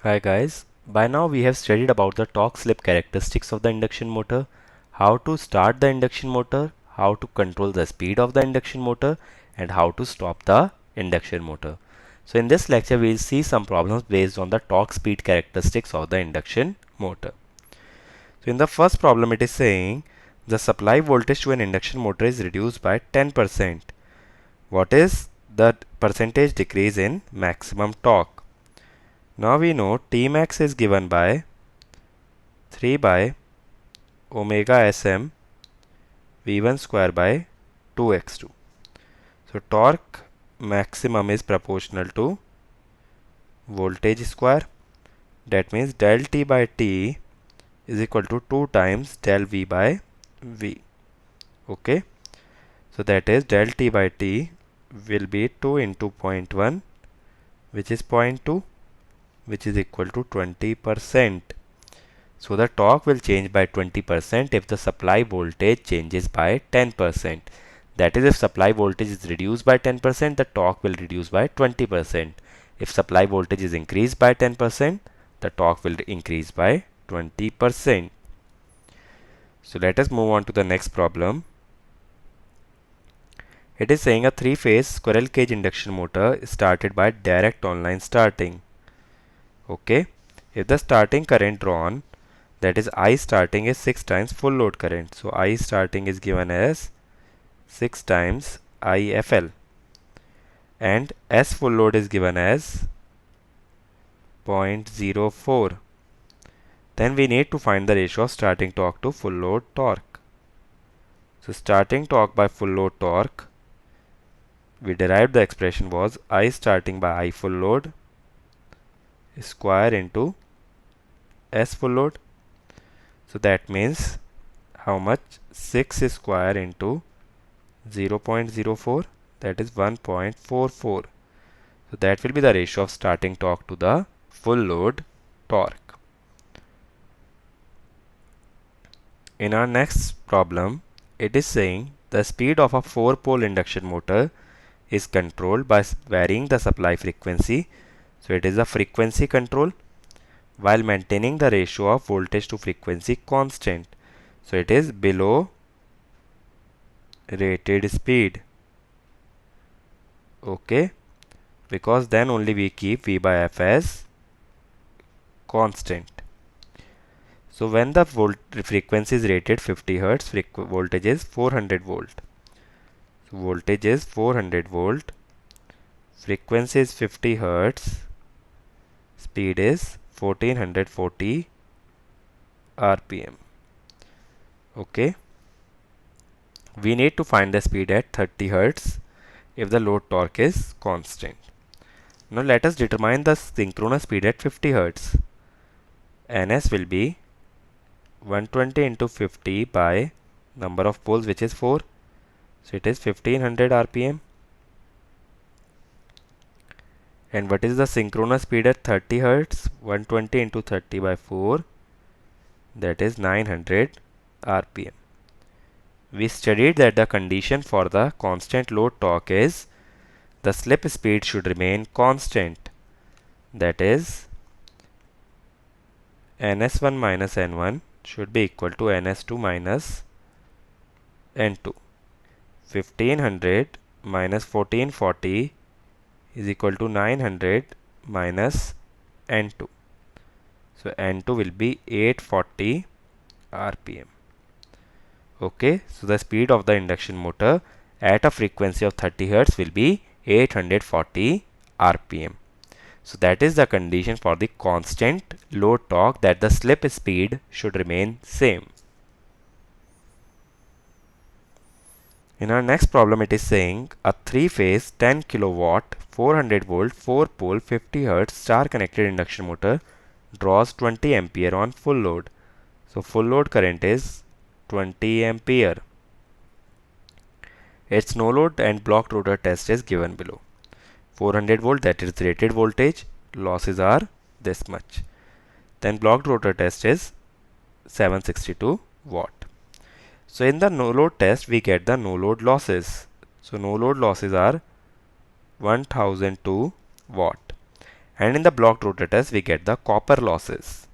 Hi guys, by now we have studied about the torque slip characteristics of the induction motor, how to start the induction motor, how to control the speed of the induction motor, and how to stop the induction motor. So in this lecture we will see some problems based on the torque speed characteristics of the induction motor. So in the first problem it is saying the supply voltage to an induction motor is reduced by 10%. What is the percentage decrease in maximum torque? Now we know Tmax is given by 3 by omega Sm V1 square by 2x2. So torque maximum is proportional to voltage square. That means del T by T is equal to 2 times del V by V. Okay. So that is del T by T will be 2 into 0.1, which is 0.2, which is equal to 20%. So the torque will change by 20% if the supply voltage changes by 10%. That is, if supply voltage is reduced by 10%, the torque will reduce by 20%. If supply voltage is increased by 10%, the torque will increase by 20%. So let us move on to the next problem. It is saying a three-phase squirrel cage induction motor is started by direct online starting. Okay. If the starting current drawn, that is I starting, is 6 times full load current. So I starting is given as 6 times IFL, and S full load is given as 0.04. Then we need to find the ratio of starting torque to full load torque. So starting torque by full load torque, we derived the expression was I starting by I full load square into S full load. So that means how much? 6 square into 0.04, that is 1.44. So that will be the ratio of starting torque to the full load torque. In our next problem, it is saying the speed of a 4-pole induction motor is controlled by varying the supply frequency. So it is a frequency control while maintaining the ratio of voltage to frequency constant. So it is below rated speed. Okay, because then only we keep V by F as constant. So when the frequency is rated 50 Hertz, voltage is 400 volt. So voltage is 400 volt, frequency is 50 Hertz, speed is 1440 RPM. Okay. We need to find the speed at 30 Hertz if the load torque is constant. Now let us determine the synchronous speed at 50 Hertz. Ns will be 120 into 50 by number of poles, which is 4. So it is 1500 RPM. And what is the synchronous speed at 30 Hertz? 120 into 30 by 4, that is 900 RPM. We studied that the condition for the constant load torque is the slip speed should remain constant. That is, Ns1 minus N1 should be equal to Ns2 minus N2. 1500 minus 1440 is equal to 900 minus N2. So N2 will be 840 RPM. Okay, so the speed of the induction motor at a frequency of 30 Hertz will be 840 RPM. So that is the condition for the constant load torque, that the slip speed should remain same. In our next problem, it is saying a 3-phase 10 kilowatt 400 volt 4-pole 50 Hertz star connected induction motor draws 20 ampere on full load. So full load current is 20 ampere. Its no load and blocked rotor test is given below. 400 volt, that is rated voltage, losses are this much. Then blocked rotor test is 762 watt. So in the no load test we get the no load losses. So no load losses are 1002 watt, And in the blocked rotor test, we get the copper losses.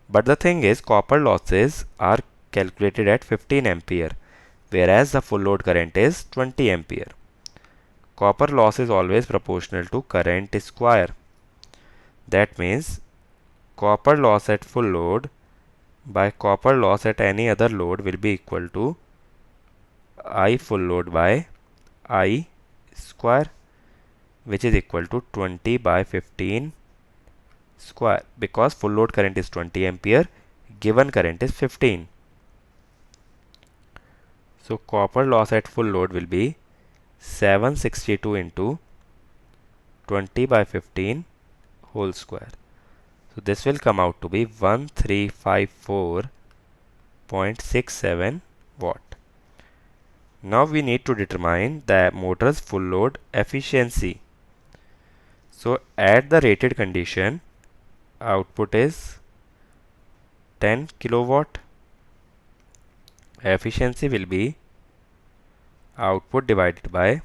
But the thing is, copper losses are calculated at 15 ampere, whereas the full load current is 20 ampere. Copper loss is always proportional to current square. That means copper loss at full load by copper loss at any other load will be equal to I full load by I square, which is equal to 20 by 15 square, because full load current is 20 ampere, given current is 15. So copper loss at full load will be 762 into 20 by 15 whole square. So this will come out to be 1354.67 watt. Now we need to determine the motor's full load efficiency. So at the rated condition, output is 10 kilowatt. Efficiency will be output divided by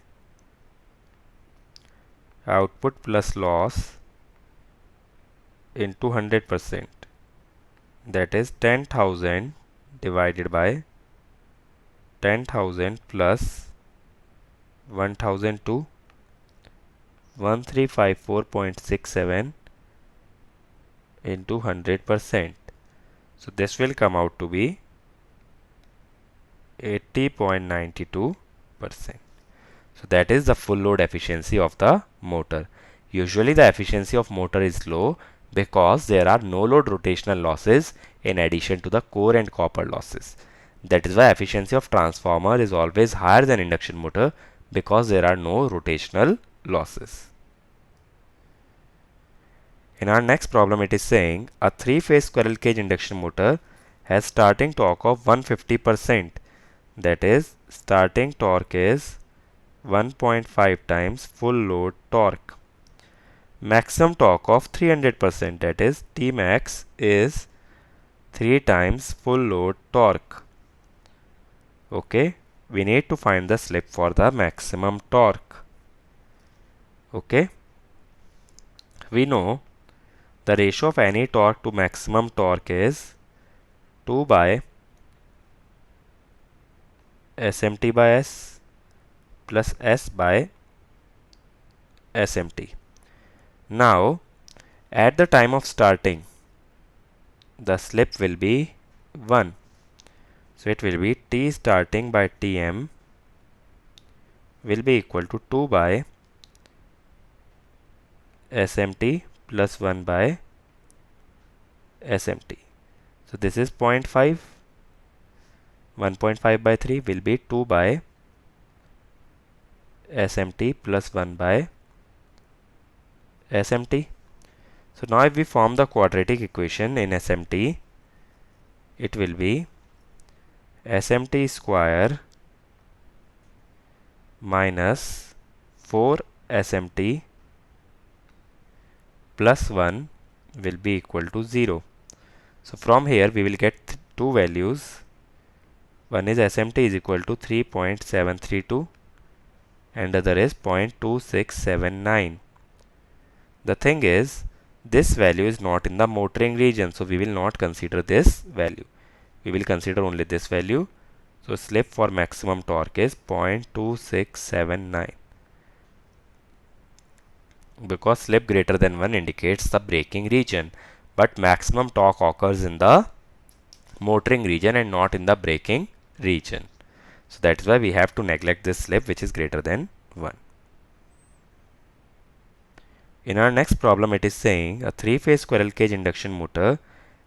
output plus loss into 100%. That is 10,000 divided by 10,000 plus 1,002, 1354.67 into 100%. So this will come out to be 80.92%. So that is the full load efficiency of the motor. Usually the efficiency of motor is low because there are no load rotational losses in addition to the core and copper losses. That is why efficiency of transformer is always higher than induction motor, because there are no rotational losses. In our next problem, it is saying a 3-phase squirrel cage induction motor has starting torque of 150%. That is, starting torque is 1.5 times full load torque. Maximum torque of 300%, that is Tmax, is 3 times full load torque. Okay, we need to find the slip for the maximum torque. Okay, we know the ratio of any torque to maximum torque is 2 by SMT by S plus S by SMT. Now, at the time of starting, the slip will be 1. So it will be T starting by Tm will be equal to 2 by SMT plus 1 by SMT. So this is 0.5. 1.5 by 3 will be 2 by SMT plus 1 by SMT. So now if we form the quadratic equation in SMT, it will be SMT square minus 4 SMT plus 1 will be equal to 0. So from here we will get two values. One is SMT is equal to 3.732 and other is 0.2679. The thing is, this value is not in the motoring region, so we will not consider this value. We will consider only this value. So slip for maximum torque is 0.2679, because slip greater than 1 indicates the braking region, but maximum torque occurs in the motoring region and not in the braking region. So that is why we have to neglect this slip which is greater than 1. In our next problem, it is saying a 3-phase squirrel cage induction motor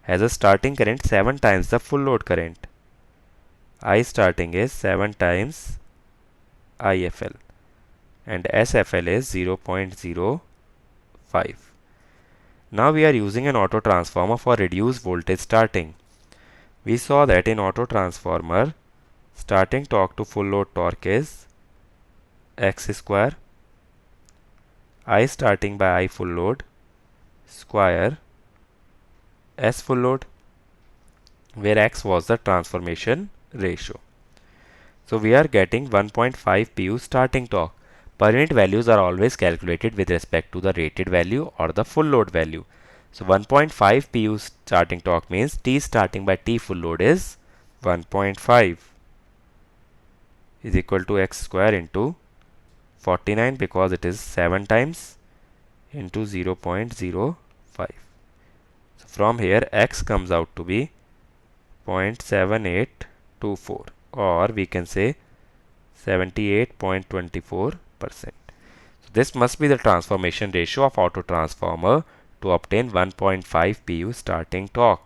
has a starting current 7 times the full load current. I starting is 7 times IFL and SFL is 0.05. Now we are using an auto transformer for reduced voltage starting. We saw that in auto transformer, starting torque to full load torque is X square I starting by I full load square S full load, where X was the transformation ratio. So we are getting 1.5 pu starting torque, Per unit values are always calculated with respect to the rated value or the full load value. So 1.5 pu starting torque means T starting by T full load is 1.5 is equal to x square into 49 because it is 7 times into 0.05. So from here x comes out to be 0.7824, or we can say 78.24%. So this must be the transformation ratio of auto transformer to obtain 1.5 pu starting torque.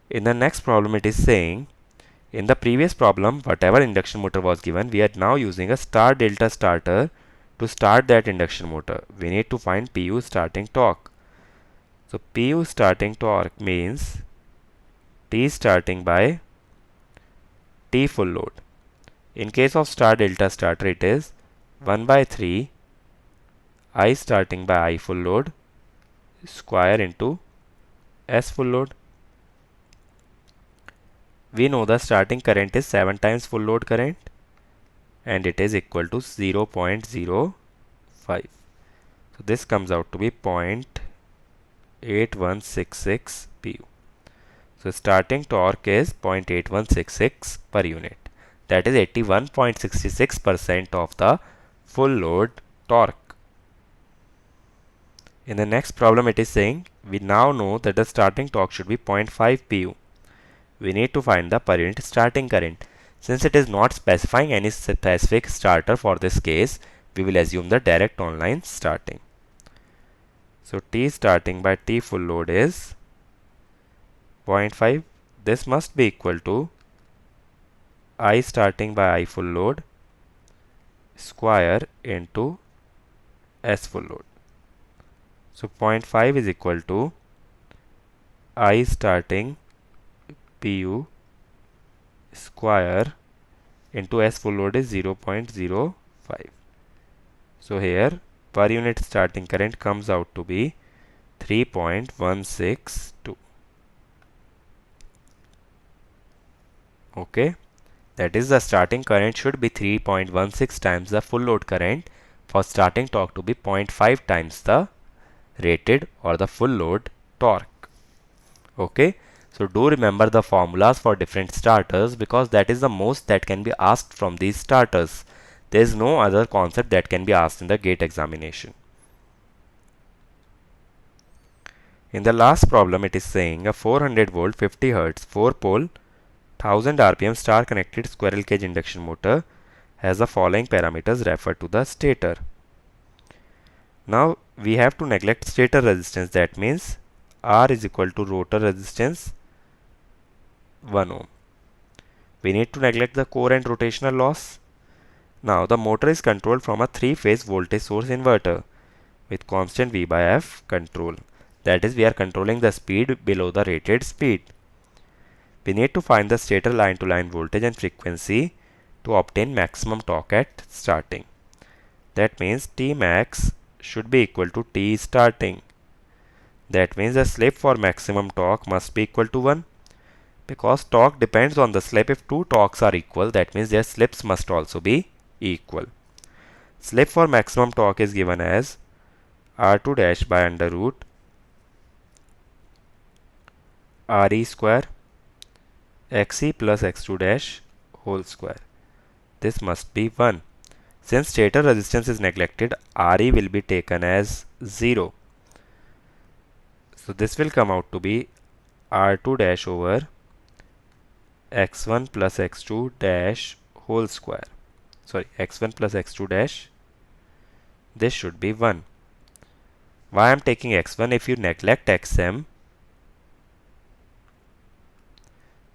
In the next problem it is saying, in the previous problem whatever induction motor was given, we are now using a star delta starter to start that induction motor. We need to find pu starting torque. So pu starting torque means T starting by T full load. In case of star delta starter it is 1 by 3 I starting by I full load square into S full load. We know the starting current is 7 times full load current and it is equal to 0.05. So this comes out to be 0.8166 pu. So starting torque is 0.8166 per unit. That is 81.66% of the full load torque. In the next problem it is saying, we now know that the starting torque should be 0.5 pu. We need to find the per unit starting current. Since it is not specifying any specific starter for this case, we will assume the direct online starting. So T starting by T full load is 0.5. This must be equal to I starting by I full load square into S full load. So 0.5 is equal to I starting pu square into S full load is 0.05. So here per unit starting current comes out to be 3.162. Okay, that is the starting current should be 3.16 times the full load current for starting torque to be 0.5 times the rated or the full load torque. Okay, so do remember the formulas for different starters because that is the most that can be asked from these starters. There is no other concept that can be asked in the GATE examination. In the last problem it is saying a 400 volt 50 Hz 4 pole 1000 rpm star connected squirrel cage induction motor has the following parameters referred to the stator. Now we have to neglect stator resistance, that means R is equal to rotor resistance 1 ohm. We need to neglect the core and rotational loss. Now the motor is controlled from a 3-phase voltage source inverter with constant V by F control. That is, we are controlling the speed below the rated speed. We need to find the stator line to line voltage and frequency to obtain maximum torque at starting. That means T max should be equal to T starting. That means the slip for maximum torque must be equal to 1. Because torque depends on the slip. If two torques are equal, that means their slips must also be equal. Slip for maximum torque is given as R2 dash by under root RE square XE plus X2 dash whole square. This must be 1. Since stator resistance is neglected, RE will be taken as 0. So this will come out to be R2 dash over X1 plus X2 dash whole square. Sorry, X1 plus X2 dash. This should be 1. Why I am taking X1? If you neglect XM,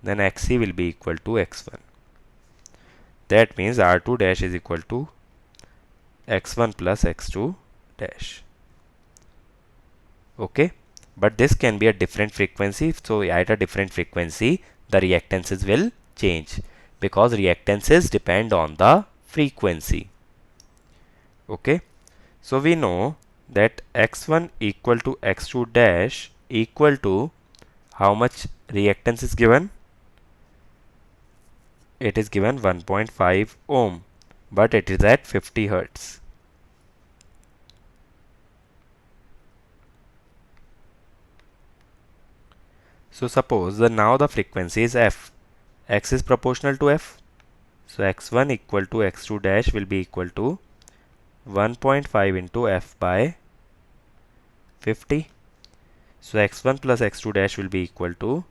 then XC will be equal to X1. That means R2 dash is equal to X1 plus X2 dash. Okay, but this can be a different frequency. So at a different frequency, the reactances will change because reactances depend on the frequency. Okay, so we know that X1 equal to X2 dash equal to how much reactance is given? It is given 1.5 ohm, but it is at 50 Hertz. So suppose that now the frequency is f. X is proportional to f. So x1 equal to x2 dash will be equal to 1.5 into f by 50. So x1 plus x2 dash will be equal to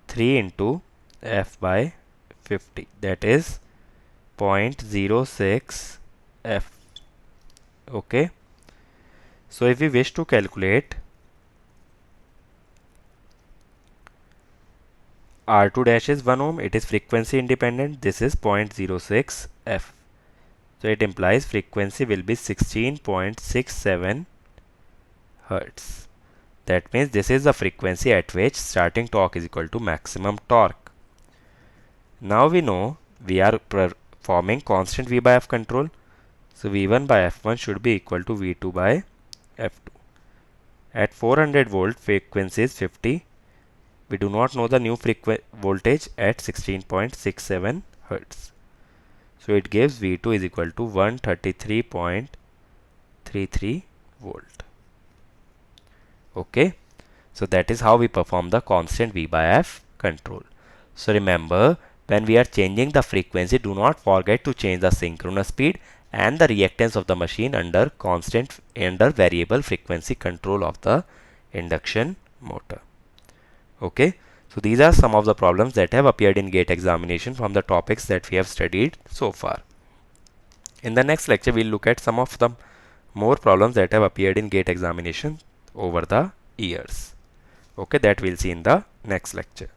3 into f by 50. That is 0.06 f. Okay. So if we wish to calculate R2 dash is 1 ohm, it is frequency independent. This is 0.06 f. So it implies frequency will be 16.67 Hertz. That means this is the frequency at which starting torque is equal to maximum torque. Now we know we are performing constant V by F control. So V1 by F1 should be equal to V2 by F2. At 400 volt frequency is 50. We do not know the new voltage at 16.67 Hertz. So it gives V2 is equal to 133.33 volt. Okay. So that is how we perform the constant V by F control. So remember, when we are changing the frequency, do not forget to change the synchronous speed and the reactance of the machine under variable frequency control of the induction motor. Okay, so these are some of the problems that have appeared in GATE examination from the topics that we have studied so far. In the next lecture, we'll look at some of the more problems that have appeared in GATE examination over the years. Okay, that we'll see in the next lecture.